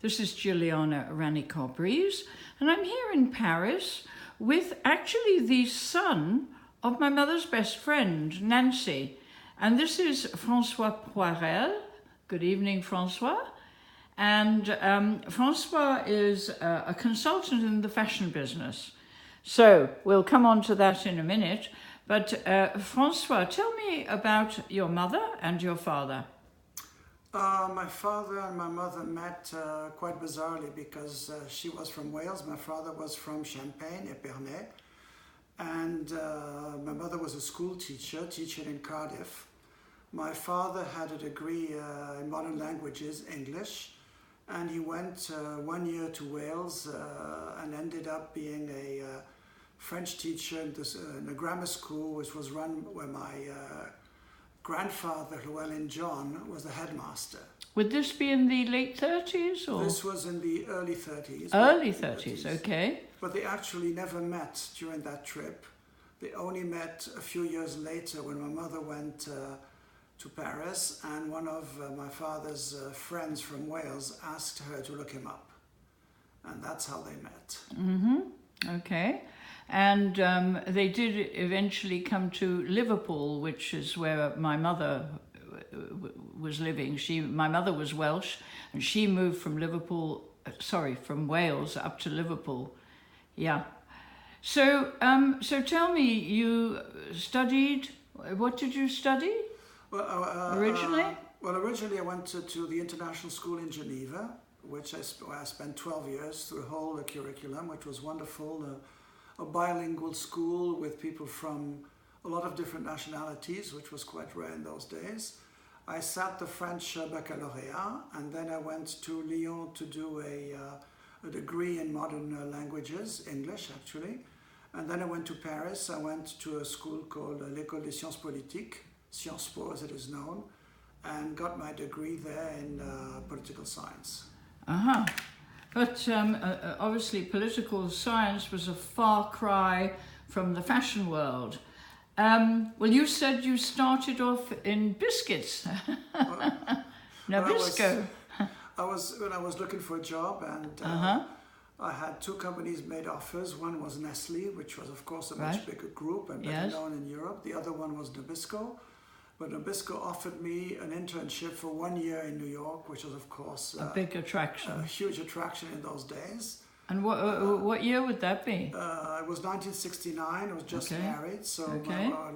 This is Jilliana Ranicar-Breese, and I'm here in Paris with actually the son of my mother's best friend, Nancy. And this is Francois Poirel. Good evening, Francois. And Francois is a consultant in the fashion business. So we'll come on to that in a minute. But Francois, tell me about your mother and your father. My father and my mother met quite bizarrely because she was from Wales, my father was from Champagne, Epernay, and my mother was a school teacher, teaching in Cardiff. My father had a degree in modern languages, English, and he went 1 year to Wales and ended up being a French teacher in a grammar school which was run where my grandfather, Llewellyn John, was the headmaster. Would this be in the late 30s? Or? This was in the early 30s. Early 30s, okay. But they actually never met during that trip. They only met a few years later when my mother went to Paris, and one of my father's friends from Wales asked her to look him up. And that's how they met. Mm-hmm. Okay. And they did eventually come to Liverpool, which is where my mother was living. My mother was Welsh, and she moved from from Wales up to Liverpool. Yeah. So, so tell me, you studied. What did you study? Well, originally? Originally I went to the international school in Geneva, which I spent 12 years through the whole curriculum, which was wonderful. A bilingual school with people from a lot of different nationalities, which was quite rare in those days. I sat the French baccalaureate, and then I went to Lyon to do a degree in modern languages, English actually. And then I went to Paris. I went to a school called l'École des Sciences Politiques, Sciences Po as it is known, and got my degree there in political science. Uh-huh. But obviously political science was a far cry from the fashion world. Well, you said you started off in biscuits. Nabisco. When I was looking for a job, and I had two companies made offers. One was Nestle, which was of course a much bigger group and better known in Europe. The other one was Nabisco. But Nabisco offered me an internship for 1 year in New York, which was, of course, a big attraction. A huge attraction in those days. And what year would that be? It was 1969. I was just married, so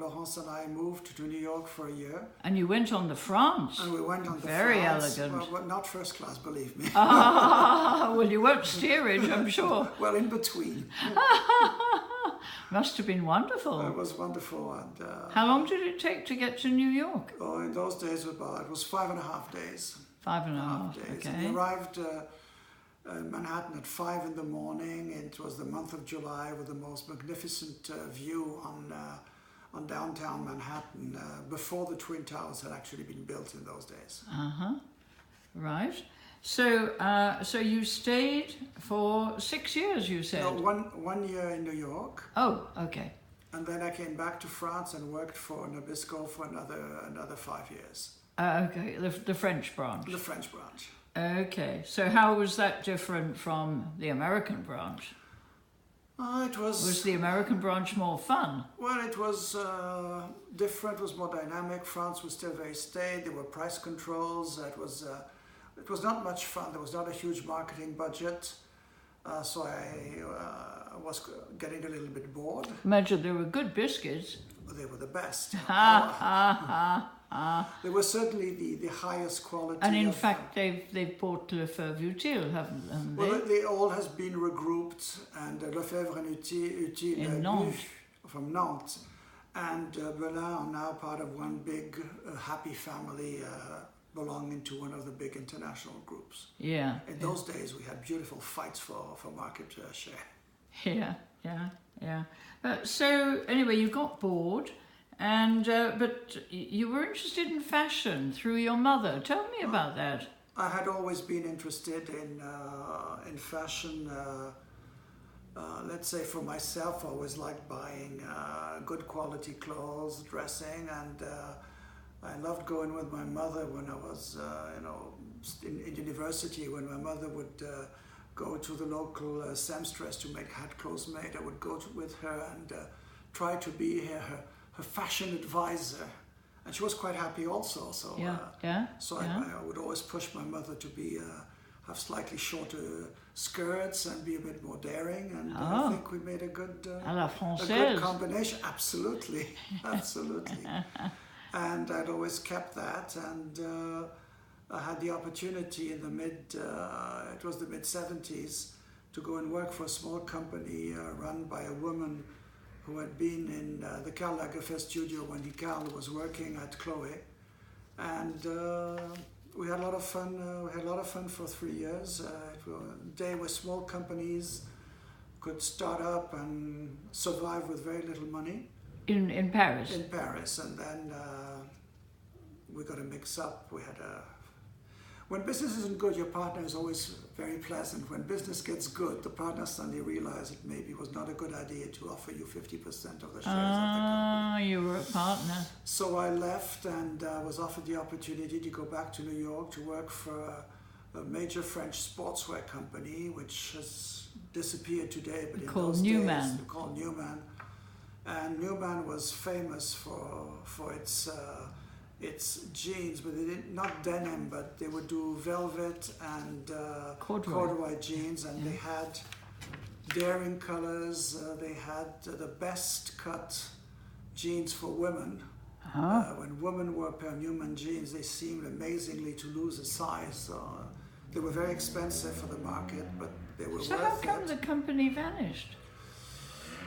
Laurence and I moved to New York for a year. And you went on the France. And we went on the Very France. Elegant. Well, not first class, believe me. Well, you weren't steerage, I'm sure. Well, in between. Must have been wonderful. It was wonderful. And how long did it take to get to New York? Oh, in those days, it was 5.5 days. 5.5 days. Okay. We arrived in Manhattan at 5 in the morning. It was the month of July with the most magnificent view on downtown Manhattan before the Twin Towers had actually been built in those days. Right. So, so you stayed for 6 years, you said? No, one year in New York. Oh, okay. And then I came back to France and worked for Nabisco for another 5 years. Okay, the French branch. The French branch. Okay, so how was that different from the American branch? Was the American branch more fun? Well, it was different, it was more dynamic. France was still very staid, there were price controls, it was not much fun, there was not a huge marketing budget, so I was getting a little bit bored. Imagine they were good biscuits. They were the best. They were certainly the highest quality. And in fact, they've bought Lefebvre Utile, haven't they? Well, they all has been regrouped, and Lefebvre Utile in Nantes. From Nantes, and Belin are now part of one big happy family belonging to one of the big international groups. Yeah. In those days, we had beautiful fights for market share. Yeah. So anyway, you got bored. And but you were interested in fashion through your mother. Tell me about that. I had always been interested in fashion. Let's say for myself, I always liked buying good quality clothes, dressing, and I loved going with my mother when I was, in university, when my mother would go to the local seamstress to make hat clothes made, I would go with her and try to be her fashion advisor. And she was quite happy also. So, I would always push my mother to have slightly shorter skirts and be a bit more daring. And I think we made a good combination. Absolutely, absolutely. And I'd always kept that. And I had the opportunity in the mid-70s to go and work for a small company run by a woman who had been in the Karl Lagerfeld studio when Karl was working at Chloe. And we had a lot of fun. We had a lot of fun for 3 years. It was a day where small companies could start up and survive with very little money. In Paris? In Paris. And then we got a mix-up. When business isn't good, your partner is always very pleasant. When business gets good, the partner suddenly realized it maybe was not a good idea to offer you 50% of the shares of the company. You were a partner. So I left and was offered the opportunity to go back to New York to work for a major French sportswear company, which has disappeared today, but in those days, called Newman. And Newman was famous for its jeans, but they did not denim, but they would do velvet and corduroy jeans, and they had daring colors. They had the best cut jeans for women. When women wore a pair of Newman jeans, they seemed amazingly to lose a size. They were very expensive for the market, but they were worth it. So how come the company vanished?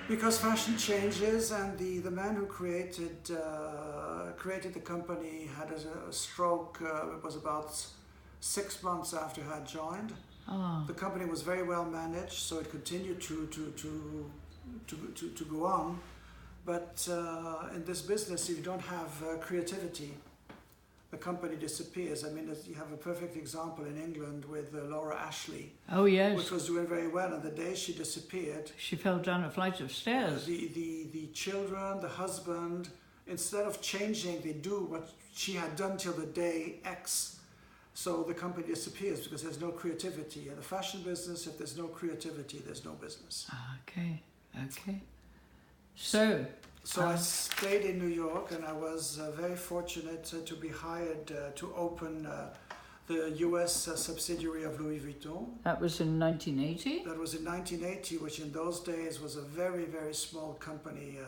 Because fashion changes, and the man who created the company had a stroke. It was about 6 months after I had joined. The company was very well managed, so it continued to go on. But in this business, if you don't have creativity, the company disappears. I mean, you have a perfect example in England with Laura Ashley. Oh, yes. Which was doing very well, and the day she disappeared... She fell down a flight of stairs. The children, the husband, instead of changing, they do what she had done till the day X. So the company disappears because there's no creativity. In the fashion business, if there's no creativity, there's no business. Okay. So I stayed in New York, and I was very fortunate to be hired to open the US subsidiary of Louis Vuitton. That was in 1980? That was in 1980, which in those days was a very, very small company.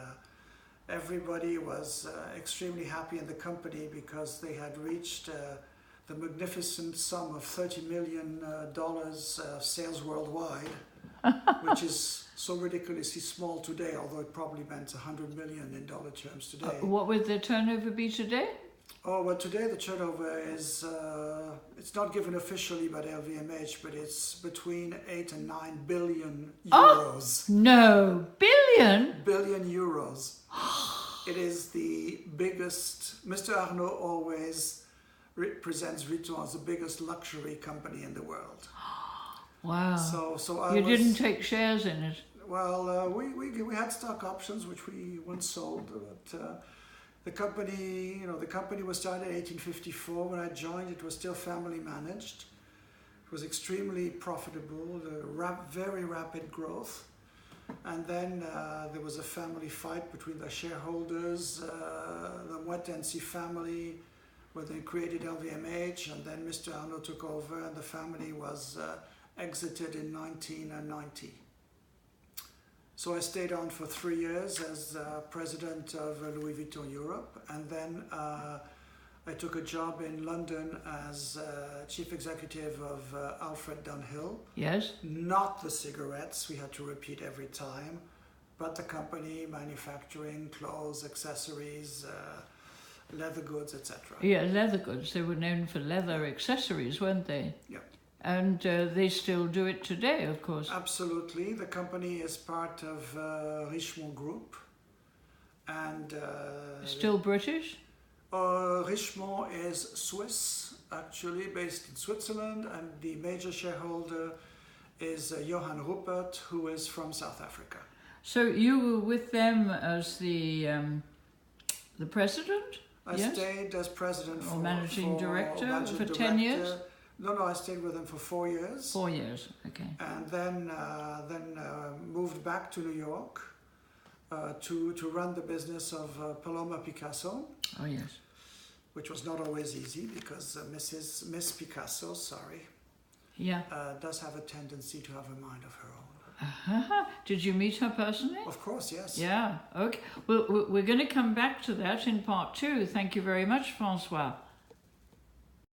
Everybody was extremely happy in the company because they had reached the magnificent sum of $30 million sales worldwide, which is so ridiculously small today, although it probably meant $100 million in dollar terms today. What would the turnover be today? Oh, well, today the turnover is, it's not given officially by LVMH, but it's between 8 and 9 billion euros. Oh, no, billion? Billion euros. It is the biggest. Mr. Arnault always presents Vuitton as the biggest luxury company in the world. Wow. So you didn't take shares in it? Well, we had stock options, which we once sold, but the company was started in 1854. When I joined, it was still family managed. It was extremely profitable, very rapid growth. And then there was a family fight between the shareholders, the Moitensi family, where they created LVMH, and then Mr. Arnault took over, and the family was exited in 1990. So I stayed on for 3 years as president of Louis Vuitton Europe, and then I took a job in London as chief executive of Alfred Dunhill. Yes. Not the cigarettes, we had to repeat every time, but the company manufacturing clothes, accessories, leather goods, etc. Yeah, leather goods. They were known for leather accessories, weren't they? Yeah. And they still do it today, of course. Absolutely. The company is part of Richemont Group. And still British? Richemont is Swiss, actually, based in Switzerland. And the major shareholder is Johann Rupert, who is from South Africa. So you were with them as the president? I stayed as president or managing director for 10 years? No, I stayed with him for 4 years. 4 years, okay. And then moved back to New York to run the business of Paloma Picasso. Oh, yes. Which was not always easy because Miss Picasso, Yeah. does have a tendency to have a mind of her own. Did you meet her personally? Of course, yes. Yeah, okay. Well, we're going to come back to that in part 2. Thank you very much, Francois.